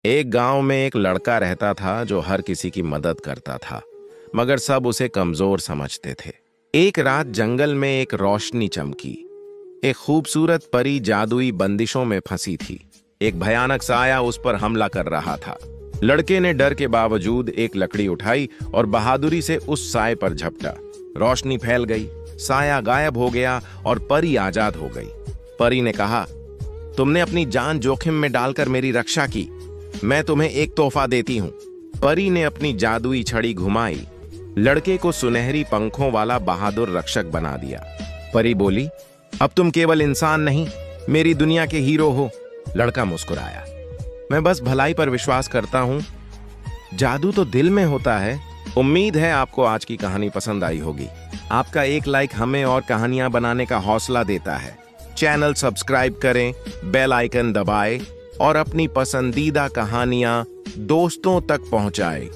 एक गांव में एक लड़का रहता था जो हर किसी की मदद करता था, मगर सब उसे कमजोर समझते थे। एक रात जंगल में एक रोशनी चमकी। एक खूबसूरत परी जादुई बंदिशों में फंसी थी। एक भयानक साया उस पर हमला कर रहा था। लड़के ने डर के बावजूद एक लकड़ी उठाई और बहादुरी से उस साए पर झपटा। रोशनी फैल गई, साया गायब हो गया और परी आजाद हो गई। परी ने कहा, तुमने अपनी जान जोखिम में डालकर मेरी रक्षा की, मैं तुम्हें एक तोहफा देती हूँ। परी ने अपनी जादुई छड़ी घुमाई, लड़के को सुनहरी पंखों वाला बहादुर रक्षक बना दिया। परी बोली, अब तुम केवल इंसान नहीं, मेरी दुनिया के हीरो हो। लड़का मुस्कुराया, मैं बस भलाई पर विश्वास करता हूँ, जादू तो दिल में होता है। उम्मीद है आपको आज की कहानी पसंद आई होगी। आपका एक लाइक हमें और कहानियां बनाने का हौसला देता है। चैनल सब्सक्राइब करें, बेल आइकन दबाएं और अपनी पसंदीदा कहानियां दोस्तों तक पहुंचाएं।